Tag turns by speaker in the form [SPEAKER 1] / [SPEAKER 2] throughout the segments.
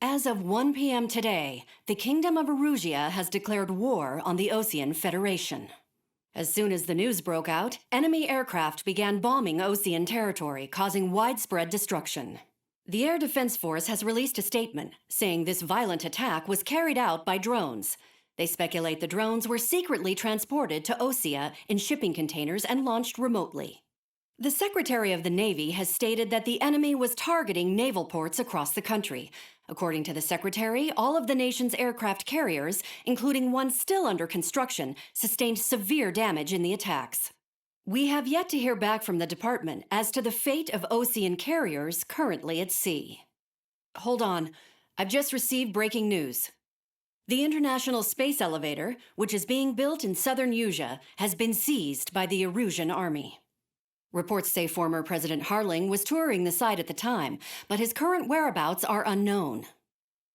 [SPEAKER 1] As of 1 p.m. today, the Kingdom of Erusia has declared war on the Osean Federation. As soon as the news broke out, enemy aircraft began bombing Osean territory, causing widespread destruction. The Air Defense Force has released a statement saying this violent attack was carried out by drones. They speculate the drones were secretly transported to Osea in shipping containers and launched remotely. The Secretary of the Navy has stated that the enemy was targeting naval ports across the country. According to the Secretary, all of the nation's aircraft carriers, including one still under construction, sustained severe damage in the attacks. We have yet to hear back from the department as to the fate of Osean carriers currently at sea. Hold on, I've just received breaking news. The International Space Elevator, which is being built in southern Erusia, has been seized by the Erusian Army. Reports say former President Harling was touring the site at the time, but his current whereabouts are unknown.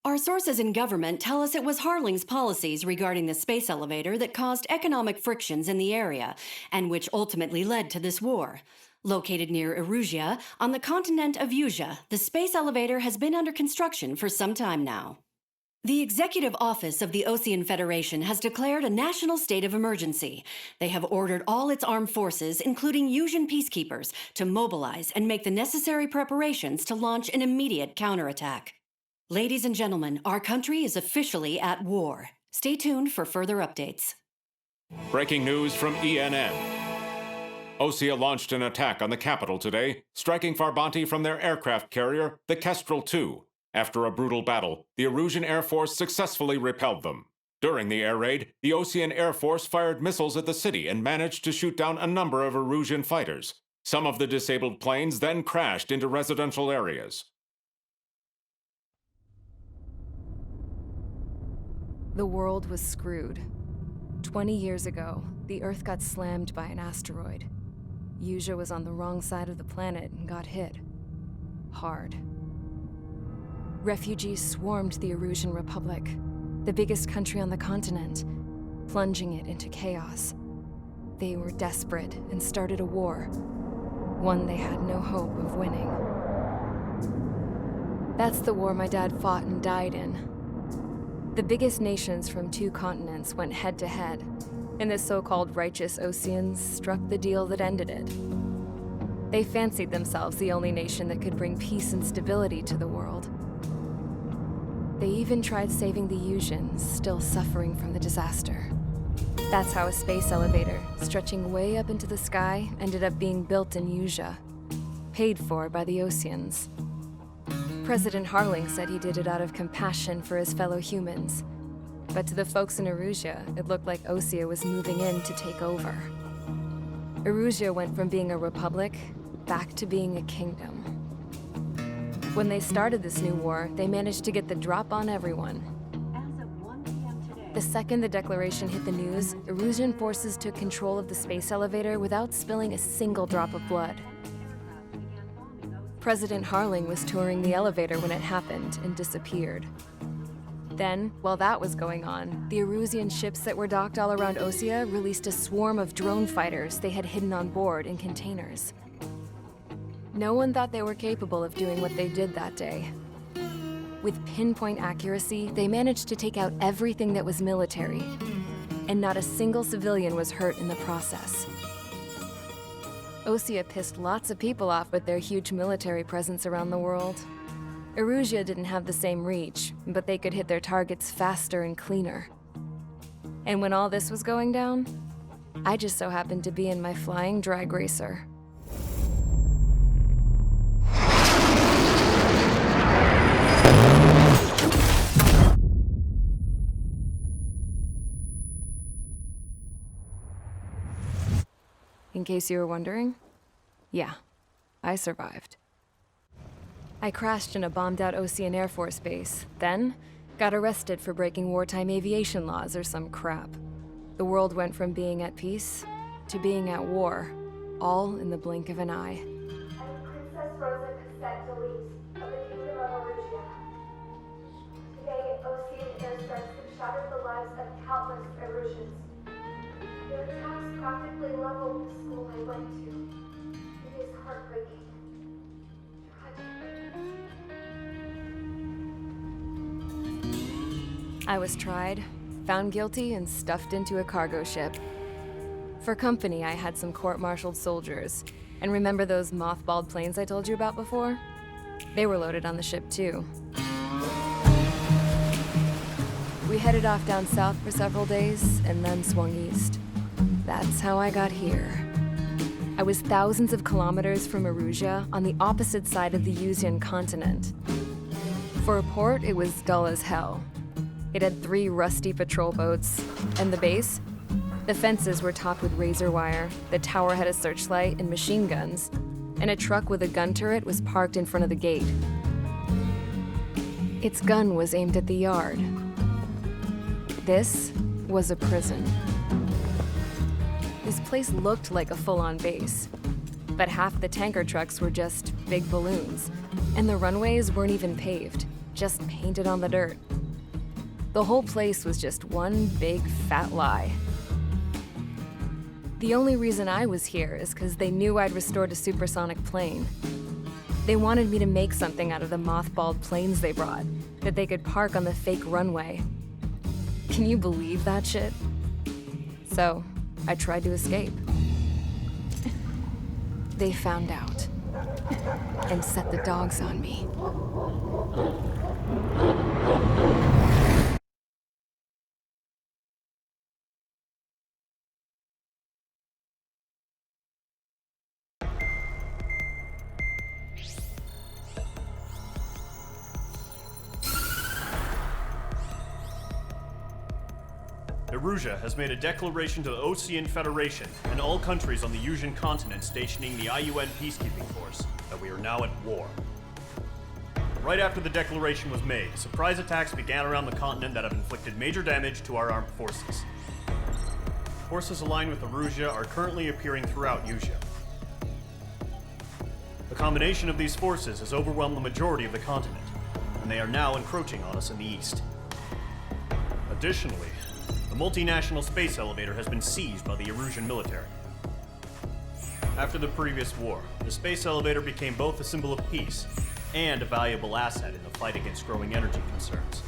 [SPEAKER 1] Our sources in government tell us it was Harling's policies regarding the space elevator that caused economic frictions in the area, and which ultimately led to this war. Located near Erusia, on the continent of Erusia, the space elevator has been under construction for some time now. The Executive Office of the Osean Federation has declared a national state of emergency. They have ordered all its armed forces, including Erusian peacekeepers, to mobilize and make the necessary preparations to launch an immediate counterattack. Ladies and gentlemen, our country is officially at war. Stay tuned for further updates.
[SPEAKER 2] Breaking news from ENN. Osea launched an attack on the capital today, striking Farbanti from their aircraft carrier, the Kestrel II. After a brutal battle, the Erusian Air Force successfully repelled them. During the air raid, the Osean Air Force fired missiles at the city and managed to shoot down a number of Erusian fighters. Some of the disabled planes then crashed into residential areas.
[SPEAKER 3] The world was screwed. 20 years ago, the Earth got slammed by an asteroid. Erusia was on the wrong side of the planet and got hit. Hard. Refugees swarmed the Erusian Republic, the biggest country on the continent, plunging it into chaos. They were desperate and started a war, one they had no hope of winning. That's the war my dad fought and died in. The biggest nations from 2 continents went head-to-head, and the so-called righteous Oseans struck the deal that ended it. They fancied themselves the only nation that could bring peace and stability to the world. They even tried saving the Erusians, still suffering from the disaster. That's how a space elevator, stretching way up into the sky, ended up being built in Erusia, paid for by the Oseans. President Harling said he did it out of compassion for his fellow humans. But to the folks in Erusia, it looked like Osea was moving in to take over. Erusia went from being a republic back to being a kingdom. When they started this new war, they managed to get the drop on everyone.
[SPEAKER 1] As of 1 p.m. today,
[SPEAKER 3] The second the declaration hit the news, Erusian forces took control of the space elevator without spilling a single drop of blood. President Harling was touring the elevator when it happened and disappeared. Then, while that was going on, the Erusian ships that were docked all around Osea released a swarm of drone fighters they had hidden on board in containers. No one thought they were capable of doing what they did that day. With pinpoint accuracy, they managed to take out everything that was military, and not a single civilian was hurt in the process. Osea pissed lots of people off with their huge military presence around the world. Erusia didn't have the same reach, but they could hit their targets faster and cleaner. And when all this was going down, I just so happened to be in my flying drag racer. In case you were wondering, yeah, I survived. I crashed in a bombed-out Osean Air Force base, then got arrested for breaking wartime aviation laws or some crap. The world went from being at peace to being at war, all in the blink of an eye.
[SPEAKER 4] Princess Rosa Cassette Delete of the Kingdom of Erusia. Today, Osean airstrikes have shattered the lives of countless Erusians. Their attacks practically leveled the school I went to. It is heartbreaking. Tragic.
[SPEAKER 3] I was tried, found guilty, and stuffed into a cargo ship. For company, I had some court-martialed soldiers. And remember those mothballed planes I told you about before? They were loaded on the ship too. We headed off down south for several days, and then swung east. That's how I got here. I was thousands of kilometers from Erusia, on the opposite side of the Yuzian continent. For a port, it was dull as hell. It had 3 rusty patrol boats, and the base? The fences were topped with razor wire, the tower had a searchlight and machine guns, and a truck with a gun turret was parked in front of the gate. Its gun was aimed at the yard. This was a prison. This place looked like a full-on base, but half the tanker trucks were just big balloons, and the runways weren't even paved, just painted on the dirt. The whole place was just one big fat lie. The only reason I was here is because they knew I'd restored a supersonic plane. They wanted me to make something out of the mothballed planes they brought, that they could park on the fake runway. Can you believe that shit? So, I tried to escape. They found out, and set the dogs on me.
[SPEAKER 5] Erusia has made a declaration to the Ocean Federation and all countries on the Yuzian continent stationing the IUN peacekeeping force that we are now at war. Right after the declaration was made, surprise attacks began around the continent that have inflicted major damage to our armed forces. Forces aligned with Erusia are currently appearing throughout Yusia. The combination of these forces has overwhelmed the majority of the continent, and they are now encroaching on us in the east. Additionally, the multinational space elevator has been seized by the Erusian military. After the previous war, the space elevator became both a symbol of peace and a valuable asset in the fight against growing energy concerns.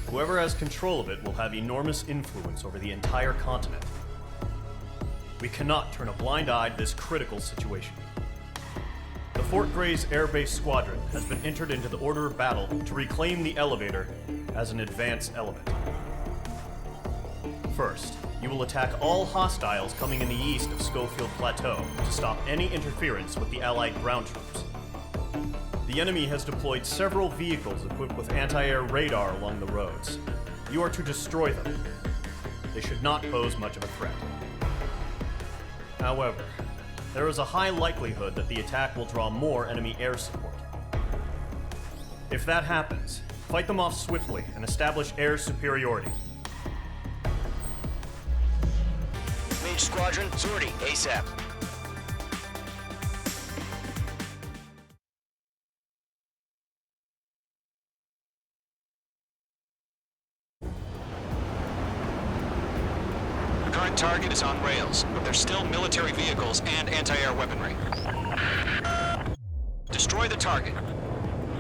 [SPEAKER 5] Whoever has control of it will have enormous influence over the entire continent. We cannot turn a blind eye to this critical situation. The Fort Gray's Air Base Squadron has been entered into the order of battle to reclaim the elevator as an advance element. First, you will attack all hostiles coming in the east of Schofield Plateau to stop any interference with the Allied ground troops. The enemy has deployed several vehicles equipped with anti-air radar along the roads. You are to destroy them. They should not pose much of a threat. However, there is a high likelihood that the attack will draw more enemy air support. If that happens, fight them off swiftly and establish air superiority.
[SPEAKER 6] Mage Squadron, sortie, ASAP. The current target is on rails, but there's still military vehicles and anti-air weaponry. Destroy the target.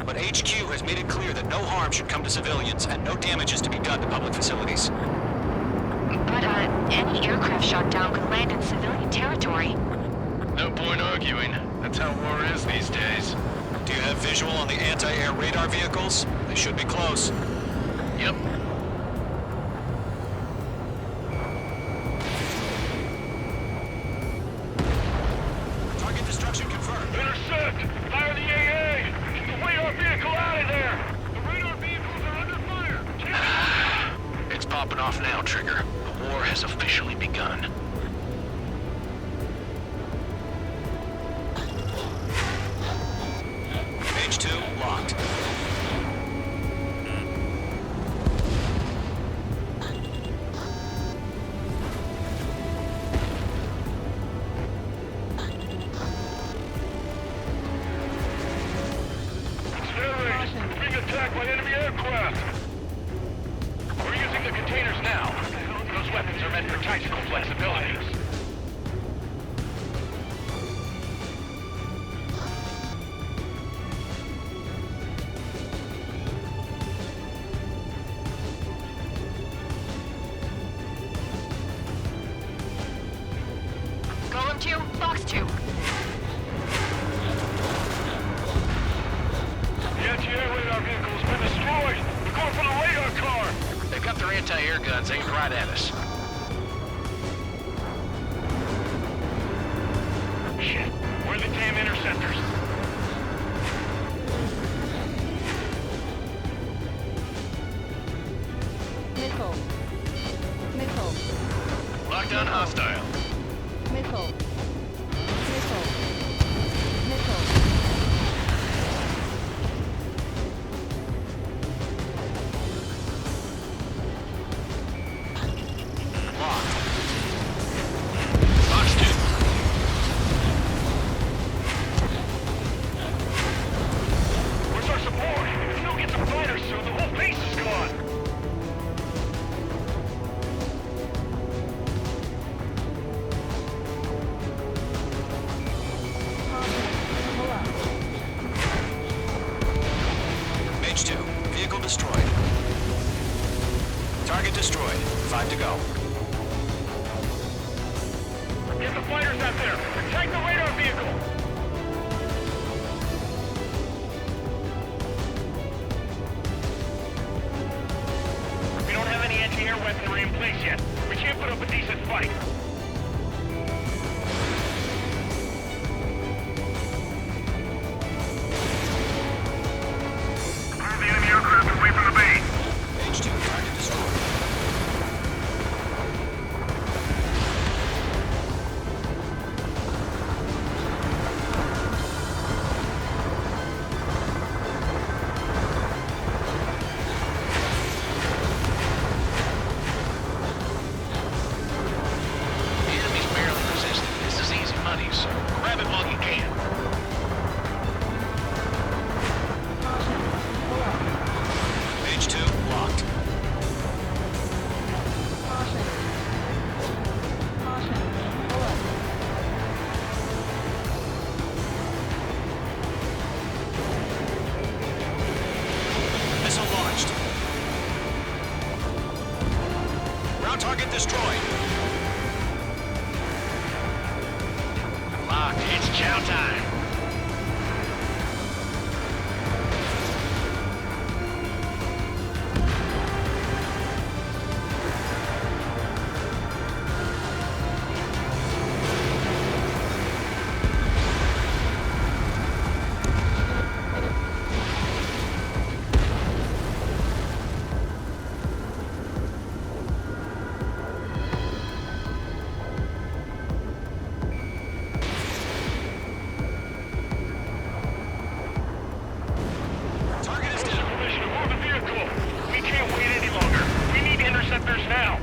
[SPEAKER 6] But HQ has made it clear that no harm should come to civilians and no damage is to be done to public facilities.
[SPEAKER 7] But, any aircraft shot down could land in civilian territory.
[SPEAKER 8] No point arguing. That's how war is these days.
[SPEAKER 6] Do you have visual on the anti-air radar vehicles? They should be close.
[SPEAKER 8] Yep.
[SPEAKER 6] Target destruction confirmed.
[SPEAKER 8] Intercept! Fire the AA! Get the radar vehicle out of there! The radar vehicles are under fire! It's popping off now, Trigger. The war has officially begun.
[SPEAKER 6] Page 2, locked.
[SPEAKER 8] Being attacked by enemy aircraft! We're using the containers now. Those weapons are meant for tactical flexibility.
[SPEAKER 6] anti-air guns aimed right at us.
[SPEAKER 8] Shit, where are the damn interceptors?
[SPEAKER 3] Nickel. Nickel.
[SPEAKER 6] Lockdown hostile.
[SPEAKER 3] Nickel. Nickel. Nickel.
[SPEAKER 6] Locked. Box 2.
[SPEAKER 8] Where's our support? If we don't get some fighters soon, the whole base is gone.
[SPEAKER 3] Pull up.
[SPEAKER 6] Mage 2. Vehicle destroyed. Target destroyed. 5 to go.
[SPEAKER 8] Get the fighters out there. Protect the radar vehicle. We don't have any anti-air weaponry in place yet. We can't put up a decent fight. Move the enemy aircraft away from the base.
[SPEAKER 6] Mage 2. Target destroyed. The enemy's barely resisting. This is easy money, so grab it while you can.
[SPEAKER 3] Pull up.
[SPEAKER 6] Mage 2. Locked.
[SPEAKER 3] Caution. Caution. Pull up.
[SPEAKER 6] Missile launched. Ground target destroyed. Locked. It's chow time. Target is down.
[SPEAKER 8] Permission to move the vehicle. We can't wait any longer. We need interceptors now.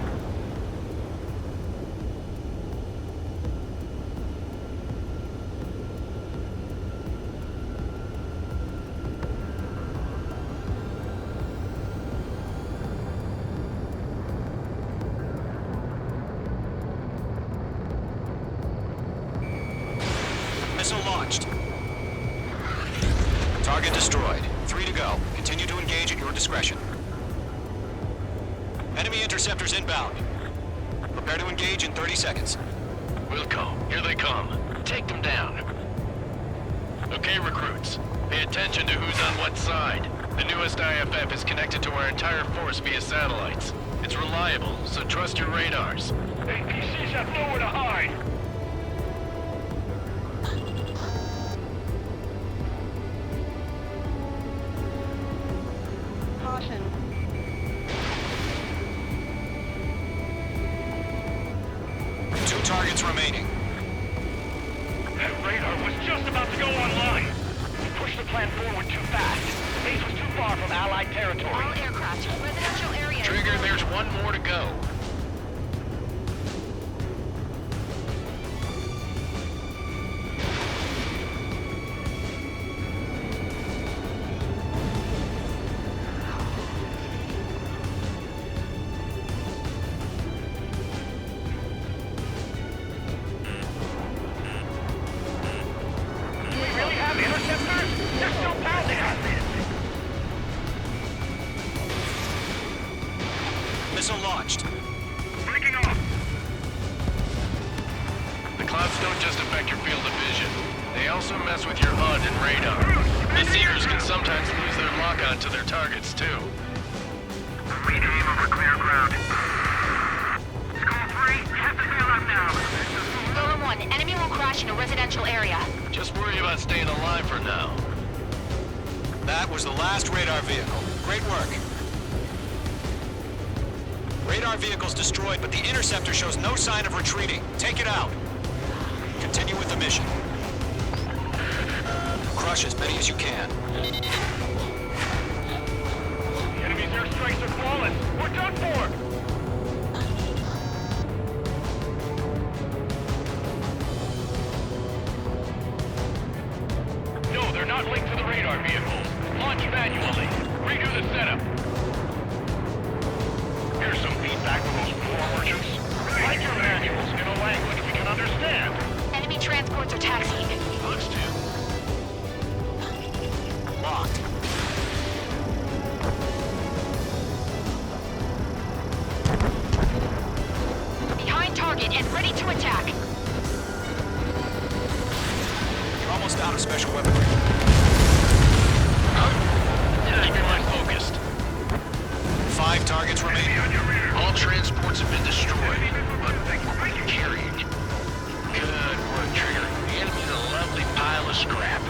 [SPEAKER 6] Missile launched. Target destroyed. 3 to go. Continue to engage at your discretion. Enemy interceptors inbound. Prepare to engage in 30 seconds. Wilco, here they come. Take them down. Okay, recruits. Pay attention to who's on what side. The newest IFF is connected to our entire force via satellites. It's reliable, so trust your radars.
[SPEAKER 8] APCs have nowhere to hide.
[SPEAKER 3] Caution.
[SPEAKER 6] 2 targets remaining.
[SPEAKER 8] That radar was just about to go online. We pushed the plan forward too fast. The base was too far from Allied territory.
[SPEAKER 7] All aircraft in residential areas.
[SPEAKER 6] Trigger, there's one more to go.
[SPEAKER 8] Do we really have interceptors? They're still pounding on this.
[SPEAKER 6] Missile launched.
[SPEAKER 8] Breaking off.
[SPEAKER 6] The clouds don't just affect your field of vision. They also mess with your HUD and radar. The seekers can sometimes lose their lock-on to their targets, too.
[SPEAKER 8] Reclaim over clear ground. Skull 3, we have to bail out now.
[SPEAKER 7] Golem 1, enemy will crash in a residential area.
[SPEAKER 6] Just worry about staying alive for now.
[SPEAKER 9] That was the last radar vehicle. Great work. Radar vehicle's destroyed, but the interceptor shows no sign of retreating. Take it out. Continue with the mission. Crush as many as you can.
[SPEAKER 8] The enemy's airstrikes are flawless. We're done for! No, they're not linked to the radar vehicles. Launch manually. Redo the setup. Here's some feedback from those poor merchants. Write your manuals in a language we can understand.
[SPEAKER 7] Enemy transports are taxiing.
[SPEAKER 6] Looks to.
[SPEAKER 9] Locked.
[SPEAKER 7] Behind target and ready to attack.
[SPEAKER 9] You're almost out of special weaponry.
[SPEAKER 6] Keep your mind focused.
[SPEAKER 9] 5 targets remaining.
[SPEAKER 6] All transports have been destroyed, but we're carrying. Good work, Trigger. The enemy's a lovely pile of scrap.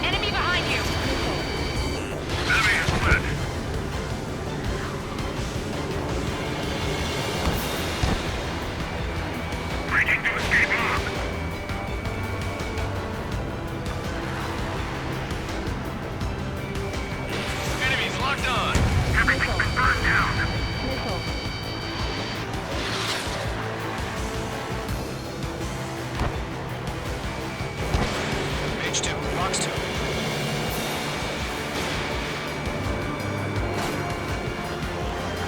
[SPEAKER 7] Enemy behind you.
[SPEAKER 8] Enemy is split. Breaking to escape arm.
[SPEAKER 6] Enemies locked on.
[SPEAKER 8] Everything's been burned down.
[SPEAKER 9] Page 2. Box 2.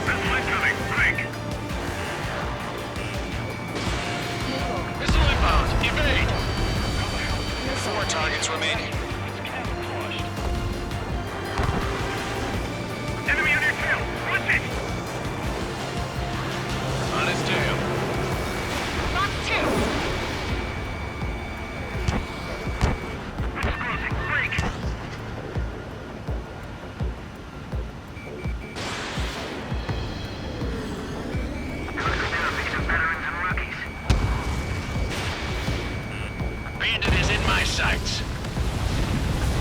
[SPEAKER 8] Missile incoming. Break.
[SPEAKER 6] Missile inbound. Evade.
[SPEAKER 9] 4 targets remaining.
[SPEAKER 8] Enemy on your tail. Watch it.
[SPEAKER 6] On his tail.
[SPEAKER 7] Box 2.
[SPEAKER 8] It's closing. Break. These are veterans and rookies.
[SPEAKER 6] Bandit is in my sights.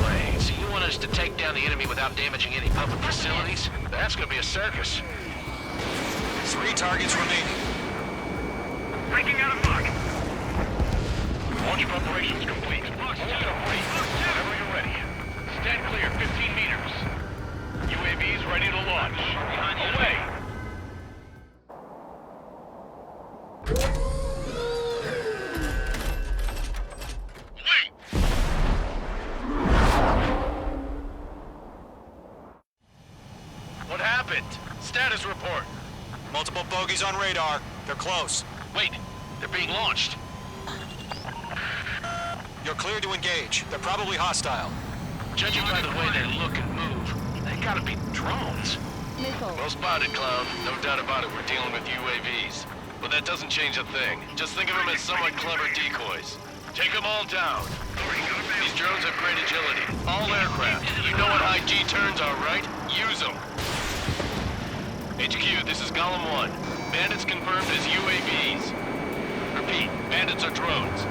[SPEAKER 6] Wait, so you want us to take down the enemy without damaging any public facilities? That's gonna be a circus.
[SPEAKER 9] 3 targets remaining.
[SPEAKER 8] Breaking out of luck. Launch preparations complete. Box 2. Whenever you're ready. Stand clear 15 meters. UAVs ready to launch. Away. Wait.
[SPEAKER 6] What happened? Status report.
[SPEAKER 9] Multiple bogies on radar. They're close.
[SPEAKER 6] Wait, they're being launched.
[SPEAKER 9] You're cleared to engage. They're probably hostile.
[SPEAKER 6] Judging by the way they look and move, they gotta be drones. Well spotted, Clown. No doubt about it, we're dealing with UAVs. But that doesn't change a thing. Just think of them as somewhat clever decoys. Take them all down. These drones have great agility. All aircraft. You know what high G turns are, right? Use them. HQ, this is Golem 1. Bandits confirmed as UAVs. Repeat, bandits are drones.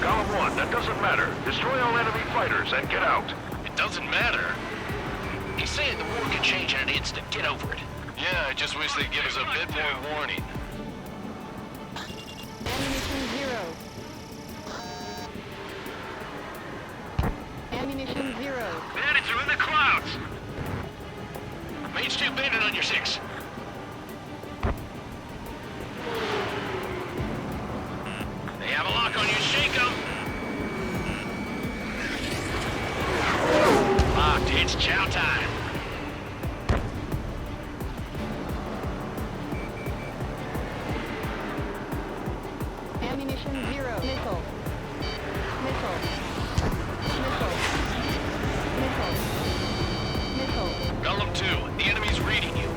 [SPEAKER 8] Golem 1, that doesn't matter. Destroy all enemy fighters and get out.
[SPEAKER 6] It doesn't matter. He's saying the war could change in an instant. Get over it. Yeah, I just wish they'd give us a bit more warning.
[SPEAKER 3] Ammunition 0. Ammunition 0.
[SPEAKER 8] Bandits are in the clouds.
[SPEAKER 6] Mage 2, bandit on your 6. They have a lock on you. Shake them. Locked. It's chow time.
[SPEAKER 3] Ammunition 0. Missile. Missile. Missile. Missile. Missile.
[SPEAKER 6] Golem 2, the enemy's reading you.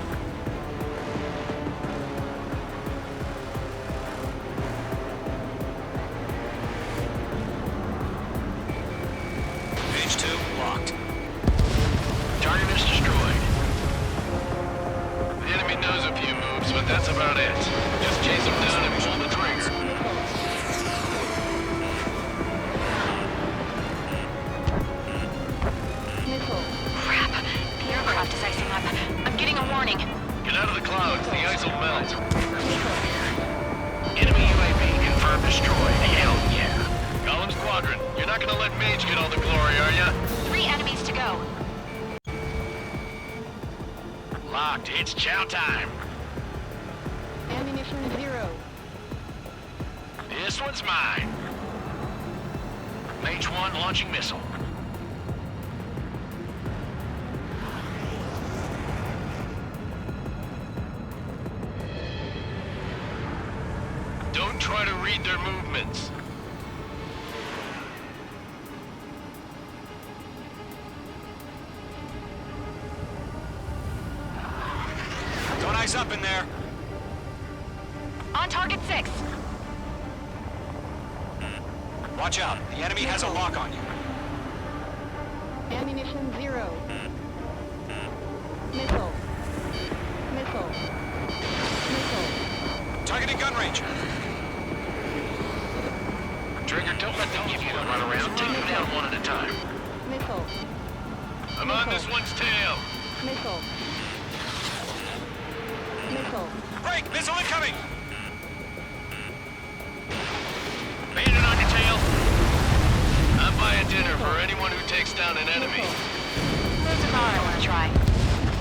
[SPEAKER 9] Page 2, locked.
[SPEAKER 6] sorry, are ya?
[SPEAKER 7] 3 enemies to go.
[SPEAKER 6] Locked. It's chow time.
[SPEAKER 10] Ammunition 0.
[SPEAKER 6] This one's mine. Mage 1 launching missile. Don't try to read their movements.
[SPEAKER 9] Don't eyes up in there.
[SPEAKER 7] On target 6.
[SPEAKER 9] Watch out. The enemy has a lock on you.
[SPEAKER 10] Ammunition 0. Missile. Missile. Missile.
[SPEAKER 9] Targeting gun range.
[SPEAKER 6] Trigger, don't let them keep you run around. Take them down one at a time.
[SPEAKER 10] Missile.
[SPEAKER 6] I'm on this one's tail.
[SPEAKER 10] Missile. Missile.
[SPEAKER 9] Break! Missile incoming!
[SPEAKER 6] Bandit on your tail. I'm buying dinner for anyone who takes down an enemy.
[SPEAKER 7] There's a car I want to try.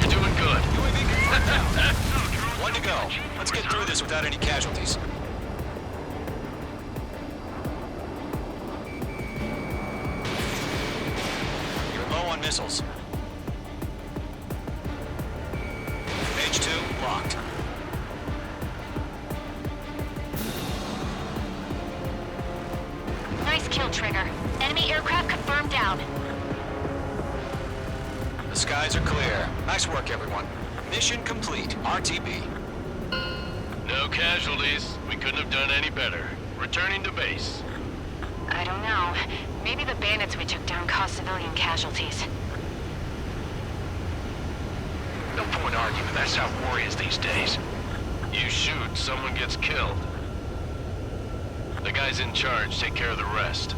[SPEAKER 6] You're doing good.
[SPEAKER 9] UAV confirmed down. One to go. Let's get through this without any casualties. You're low on missiles. Page 2, locked.
[SPEAKER 7] Nice kill, Trigger. Enemy aircraft confirmed down.
[SPEAKER 9] The skies are clear. Nice work, everyone. Mission complete. RTB.
[SPEAKER 6] No casualties. We couldn't have done any better. Returning to base.
[SPEAKER 7] I don't know. Maybe the bandits we took down caused civilian casualties.
[SPEAKER 6] No point arguing. That's how war is these days. You shoot, someone gets killed. The guys in charge take care of the rest.